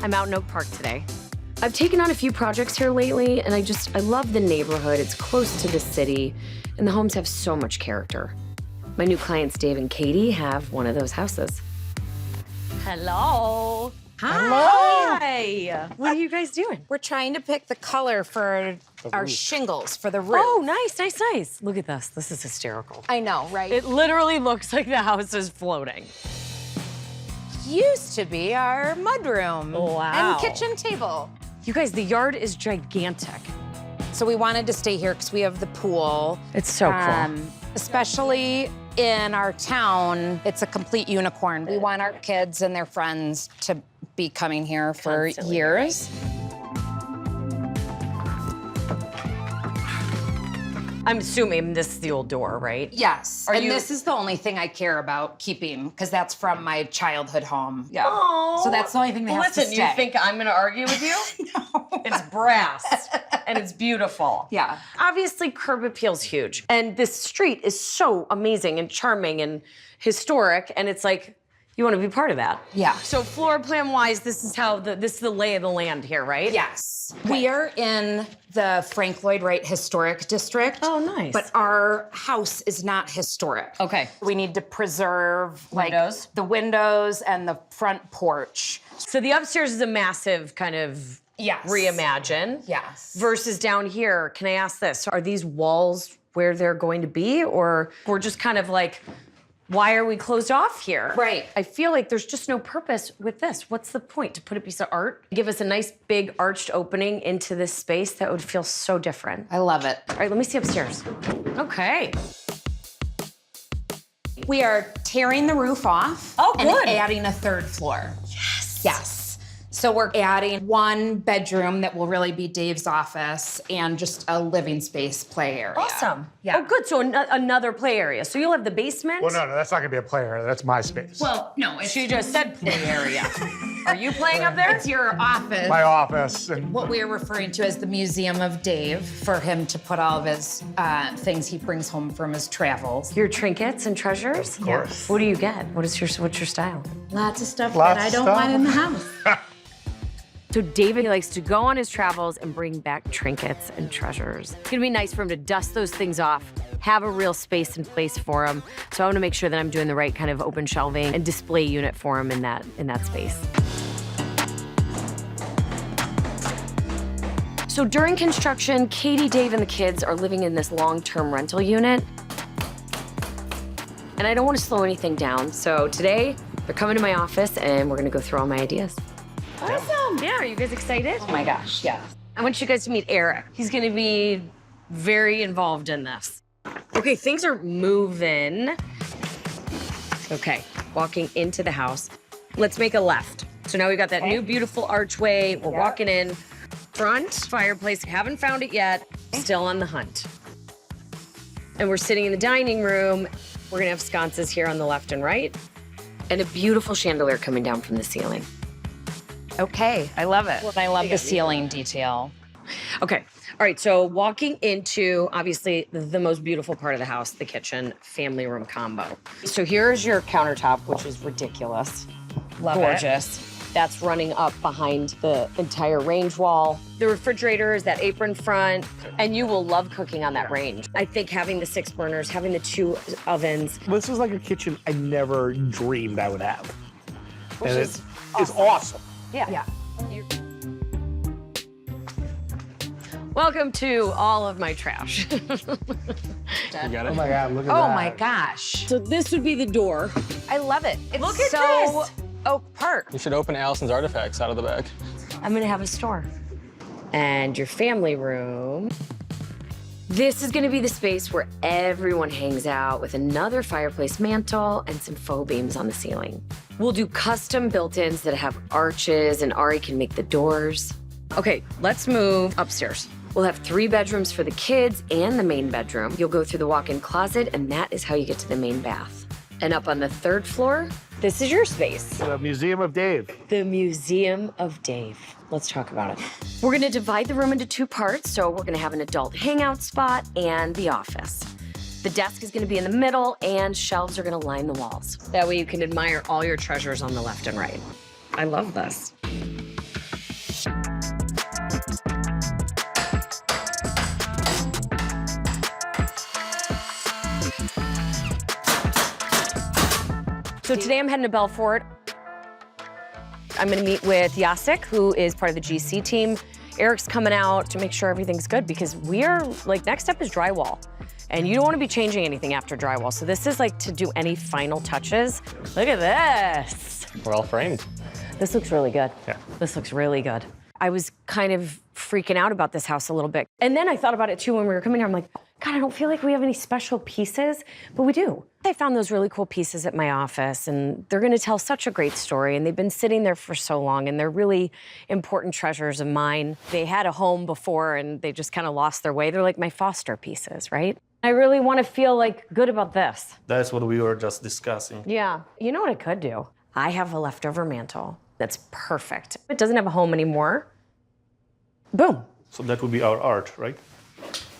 I'm out in Oak Park today. I've taken on a few projects here lately, and I love the neighborhood. It's close to the city, and the homes have so much character. My new clients, Dave and Katie, have one of those houses. Hello. Hi. What are you guys doing? We're trying to pick the color for our shingles for the roof. Oh, nice. Look at this. This is hysterical. I know, right? It literally looks like the house is floating. Used to be our mudroom Wow. and kitchen table. You guys, the yard is gigantic. So we wanted to stay here because we have the pool. It's so cool. Especially in our town, it's a complete unicorn. We want our kids and their friends to be coming here for Constantly, years. I'm assuming this is the old door, right? Yes, Are and you- this is the only thing I care about keeping because that's from my childhood home. Yeah. Oh. So that's the only thing that has to Listen, stay. you think I'm gonna argue with you? No. It's brass and it's beautiful. Yeah. Obviously, curb appeal's huge. And this street is so amazing and charming and historic, and it's like, you want to be part of that. Yeah. So floor plan wise, this is the lay of the land here, right? Yes. We are in the Frank Lloyd Wright Historic District. Oh, nice. But our house is not historic. Okay. We need to preserve Windows. like the windows and the front porch. So the upstairs is a massive kind of Yes. reimagine. Yes. Versus down here, can I ask this? Are these walls where they're going to be, or we're just kind of like, why are we closed off here? Right. I feel like there's just no purpose with this. What's the point? To put a piece of art? Give us a nice big arched opening into this space that would feel so different. I love it. All right, let me see upstairs. Okay. We are tearing the roof off Oh, and good. adding a third floor. Yes. So we're adding one bedroom that will really be Dave's office and just a living space play area. Awesome. Yeah. Oh, good. So another play area. So you'll have the basement. Well, no, that's not gonna be a play area. That's my space. Well, no, it's She just said play area. Are you playing up there? it's your office. My office and What we are referring to as the Museum of Dave, for him to put all of his things he brings home from his travels. Your trinkets and treasures? of course. What do you get? What's your style? Lots of stuff Lots that I of don't stuff. want in the house. So David likes to go on his travels and bring back trinkets and treasures. It's gonna be nice for him to dust those things off, have a real space and place for him. So I wanna make sure that I'm doing the right kind of open shelving and display unit for him in that space. So during construction, Katie, Dave, and the kids are living in this long-term rental unit. And I don't want to slow anything down. So today, they're coming to my office and we're gonna go through all my ideas. Awesome. Yeah, are you guys excited? Oh my gosh, yeah. I want you guys to meet Eric. He's gonna be very involved in this. Okay, things are moving. Okay, walking into the house. Let's make a left. So now we got that new beautiful archway. We're walking in. Front fireplace, haven't found it yet. Still on the hunt. And we're sitting in the dining room. We're gonna have sconces here on the left and right. And a beautiful chandelier coming down from the ceiling. Okay, I love it. I love the ceiling detail. Okay, all right, so walking into, obviously, the most beautiful part of the house, the kitchen, family room combo. So here's your countertop, which is ridiculous. Love it. Gorgeous. That's running up behind the entire range wall. The refrigerator is that apron front, and you will love cooking on that range. I think having the 6 burners, having the 2 ovens. this is like a kitchen I never dreamed I would have. Which and is it's awesome. Yeah. Welcome to all of my trash. You got it? Oh my God, look at that. Oh my gosh. So this would be the door. I love it. It's Look at so this. Oak Park. You should open Alison's artifacts out of the bag. I'm gonna have a store. And your family room. This is gonna be the space where everyone hangs out with another fireplace mantle and some faux beams on the ceiling. We'll do custom built-ins that have arches, and Ari can make the doors. Okay, let's move upstairs. We'll have 3 bedrooms for the kids and the main bedroom. You'll go through the walk-in closet, and that is how you get to the main bath. And up on the 3rd floor, this is your space. The Museum of Dave. The Museum of Dave. Let's talk about it. We're gonna divide the room into 2 parts. So we're gonna have an adult hangout spot and the office. The desk is gonna be in the middle and shelves are gonna line the walls. That way you can admire all your treasures on the left and right. I love this. So today I'm heading to Belfort. I'm gonna meet with Jacek, who is part of the GC team. Eric's coming out to make sure everything's good because we are, like, next step is drywall. And you don't wanna be changing anything after drywall. So this is like to do any final touches. Look at this. Well framed. This looks really good. Yeah. This looks really good. I was kind of freaking out about this house a little bit. And then I thought about it too when we were coming here. I'm like, God, I don't feel like we have any special pieces, but we do. I found those really cool pieces at my office, and they're gonna tell such a great story, and they've been sitting there for so long, and they're really important treasures of mine. They had a home before, and they just kind of lost their way. They're like my foster pieces, right? I really wanna feel like good about this. That's what we were just discussing. Yeah, you know what I could do? I have a leftover mantle that's perfect. It doesn't have a home anymore. Boom. So that would be our art, right?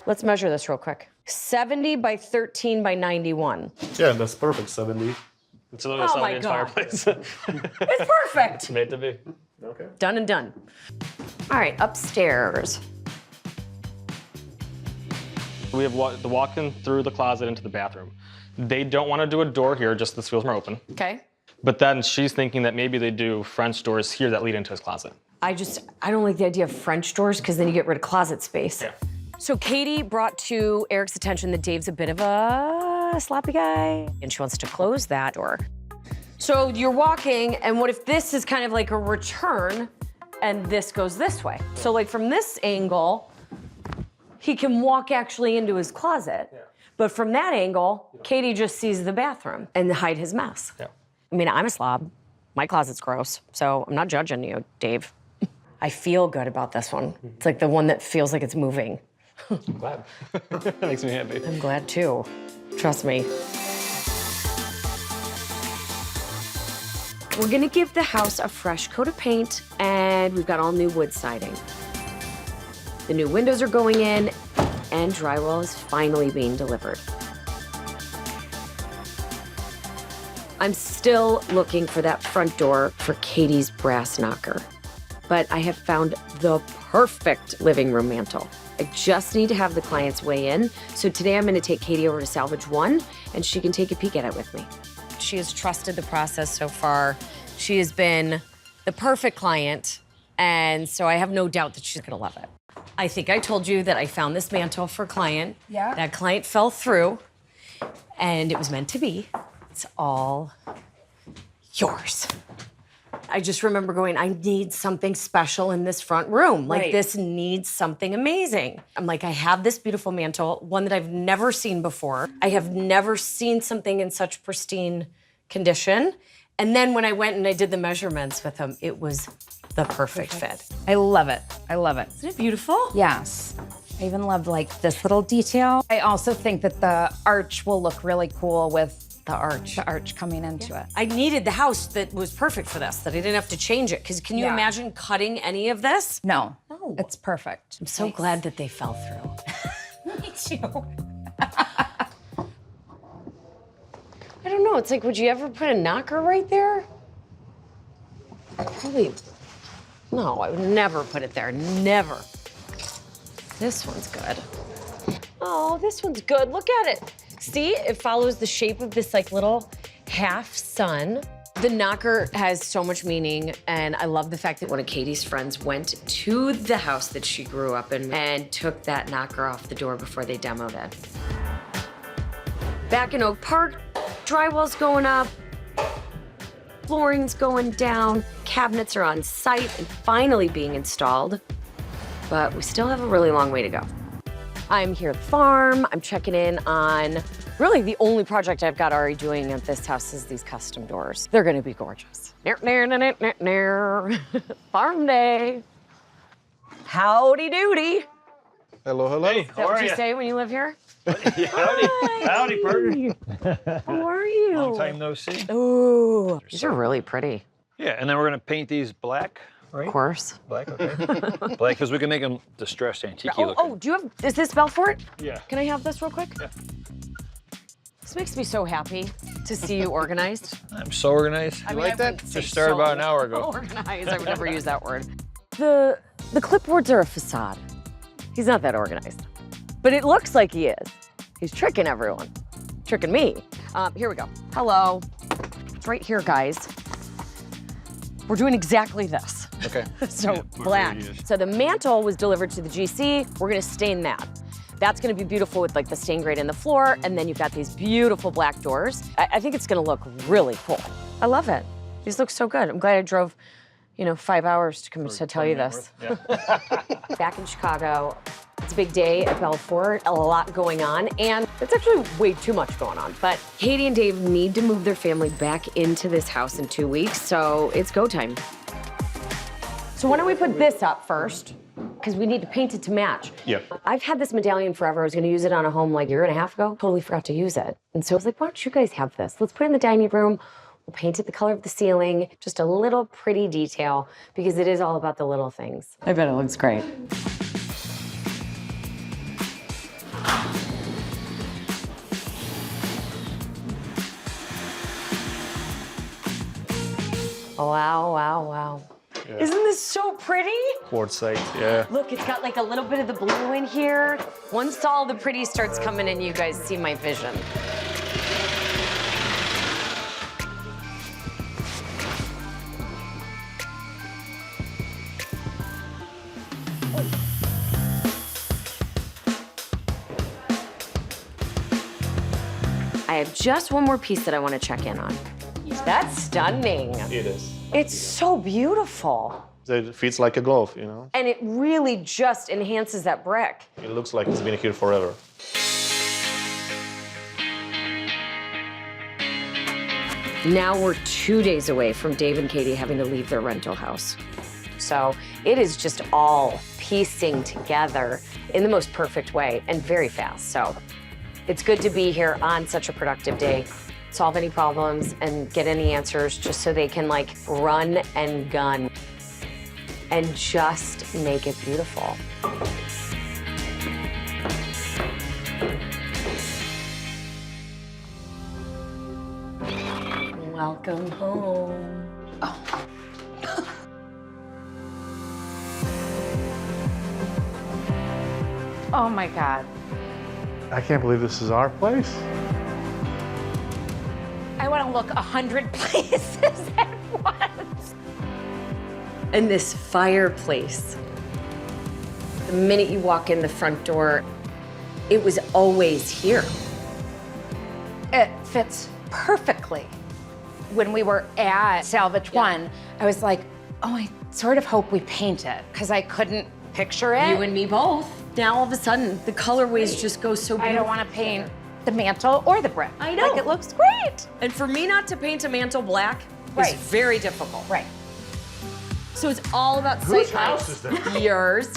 Let's measure this real quick. 70 by 13 by 91. Yeah, that's perfect, 70. It's a little Oh my 70-inch God. fireplace. It's perfect. Made to be. Okay. Done and done. All right, upstairs. We have the walk-in through the closet into the bathroom. They don't want to do a door here, just this feels more open. Okay. But then she's thinking that maybe they do French doors here that lead into his closet. I don't like the idea of French doors because then you get rid of closet space. Yeah. So Katie brought to Eric's attention that Dave's a bit of a sloppy guy and she wants to close that door. So you're walking, and what if this is kind of like a return and this goes this way? So like from this angle, he can walk actually into his closet. Yeah. But from that angle, Katie just sees the bathroom and hide his mess. Yeah. I mean, I'm a slob. My closet's gross, so I'm not judging you, Dave. I feel good about this one. It's like the one that feels like it's moving. I'm glad. That makes me happy. I'm glad too. Trust me. We're gonna give the house a fresh coat of paint, and we've got all new wood siding. The new windows are going in, and drywall is finally being delivered. I'm still looking for that front door for Katie's brass knocker, but I have found the perfect living room mantle. I just need to have the clients weigh in. So today I'm gonna take Katie over to Salvage One, and she can take a peek at it with me. She has trusted the process so far. She has been the perfect client, and so I have no doubt that she's gonna love it. I think I told you that I found this mantle for a client. Yeah. That client fell through, and it was meant to be. It's all yours. I just remember going, I need something special in this front room. Like, Right. this needs something amazing. I'm like, I have this beautiful mantle, one that I've never seen before. I have never seen something in such pristine condition. And then when I went and I did the measurements with him, it was the perfect fit. I love it. I love it. Isn't it beautiful? Yes. I even love like this little detail. I also think that the arch will look really cool with The arch. the arch coming into it. I needed the house that was perfect for this, that I didn't have to change it. Because can you Yeah. imagine cutting any of this? No, No. it's perfect. I'm so glad that they fell through. Me too. I don't know. It's like, would you ever put a knocker right there? Probably. No, I would never put it there. Never. This one's good. Oh, this one's good. Look at it. See, it follows the shape of this like little half sun. The knocker has so much meaning, and I love the fact that one of Katie's friends went to the house that she grew up in and took that knocker off the door before they demoed it. Back in Oak Park, drywall's going up, flooring's going down, cabinets are on site and finally being installed, but we still have a really long way to go. I'm here at the farm. I'm checking in on really the only project I've got already doing at this house is these custom doors. They're gonna be gorgeous. Farm day. Howdy doody. Hello, hello. Hey, Is that what you say when you live here? Howdy. Hi. Howdy, partner. How are you? Long time no see. Ooh, these are really pretty. Yeah, and then we're gonna paint these black, right? Of course. Black, okay. Black, because we can make them distressed antique looking. Oh, do you have, is this Belfort? Yeah. Can I have this real quick? Yeah. This makes me so happy to see you organized. I'm so organized. I You mean, like I that? wouldn't say Just started so about an hour ago. Organized, I would never use that word. The clipboards are a facade. He's not that organized. But it looks like he is. He's tricking everyone. Tricking me. Here we go. Hello. It's right here, guys. We're doing exactly this. Okay. So black. So the mantle was delivered to the GC. We're gonna stain that. That's gonna be beautiful with like the stain grade in the floor, and then you've got these beautiful black doors. I think it's gonna look really cool. I love it. These look so good. I'm glad I drove, 5 hours to come to tell you this. Yeah. Back in Chicago, it's a big day at Belfort, a lot going on, and it's actually way too much going on. But Katie and Dave need to move their family back into this house in 2 weeks, so it's go time. So why don't we put this up first? Because we need to paint it to match. Yep. I've had this medallion forever. I was gonna use it on a home like a year and a half ago. Totally forgot to use it. And so I was like, why don't you guys have this? Let's put it in the dining room. We'll paint it the color of the ceiling. Just a little pretty detail, because it is all about the little things. I bet it looks great. Wow, wow, wow. Yeah. Isn't this so pretty? Quartzite, yeah. Look, it's got like a little bit of the blue in here. Once all the pretty starts coming in, you guys see my vision. I have just one more piece that I want to check in on. That's stunning. It is. It's so beautiful. It fits like a glove, And it really just enhances that brick. It looks like it's been here forever. Now we're 2 days away from Dave and Katie having to leave their rental house. So it is just all piecing together in the most perfect way and very fast. So it's good to be here on such a productive day, solve any problems and get any answers just so they can like run and gun and just make it beautiful. Welcome home. Oh my God. I can't believe this is our place. I want to look 100 places at once. And this fireplace. The minute you walk in the front door, it was always here. It fits perfectly. When we were at Salvage One, I was like, oh, I sort of hope we paint it, because I couldn't picture it. You and me both. Now all of a sudden, the colorways just go so beautiful. I don't want to paint the mantle or the brick. I know. Like, it looks great. And for me not to paint a mantle black Right. is very difficult. Right. So it's all about Whose sight house lines. is this? Yours.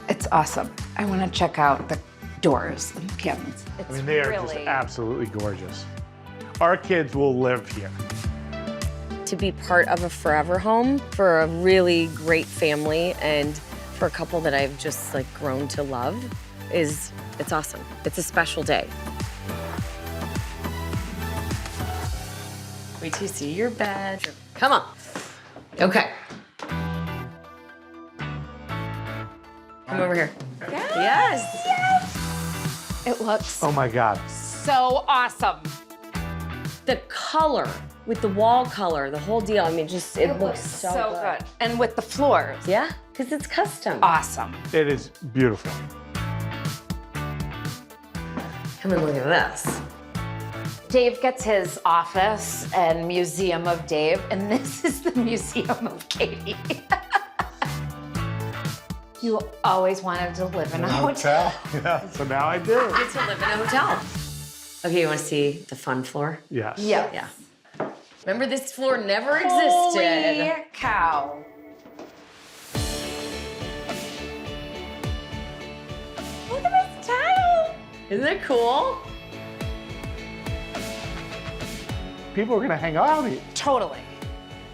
It's awesome. I want to check out the doors and the cabinets. It's I mean, they are just absolutely gorgeous. Our kids will live here. to be part of a forever home for a really great family and for a couple that I've just like grown to love it's awesome. It's a special day. Wait till you see your bed. Come on. Okay. Come over here. Yes. It looks Oh my God. so awesome. The color with the wall color, the whole deal. I mean, just it looks so good. And with the floors, Yeah, because it's custom. awesome. It is beautiful. Come and look at this. Dave gets his office and Museum of Dave, and this is the Museum of Katie. You always wanted to live in a hotel. Yeah, so now I do. Get to live in a hotel. Okay, you want to see the fun floor? Yes. Yeah. Remember, this floor never existed. Holy cow. Look at this tile. Isn't it cool? People are gonna hang out on me. Totally.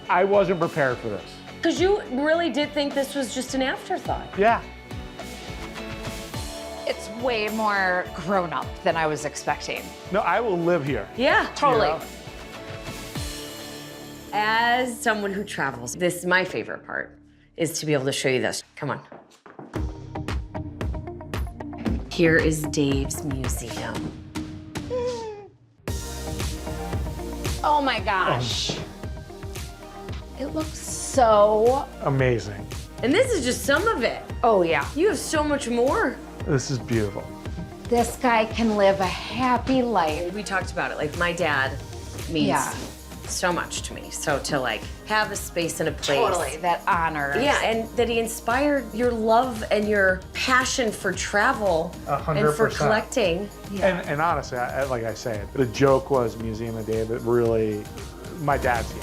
I wasn't prepared for this. Because you really did think this was just an afterthought. Yeah. It's way more grown up than I was expecting. No, I will live here. Yeah, Totally. You know? As someone who travels, this is my favorite part, is to be able to show you this. Come on. Here is Dave's museum. Oh my gosh. It looks so, Amazing. And this is just some of it. oh yeah. You have so much more. This is beautiful. This guy can live a happy life. We talked about it. Like, my dad means Yeah. so much to me. So to like have a space and a place. Totally, that honor. Yeah, and that he inspired your love and your passion for travel and for 100%. collecting. And honestly, like I say, the joke was Museum of David really, my dad's here.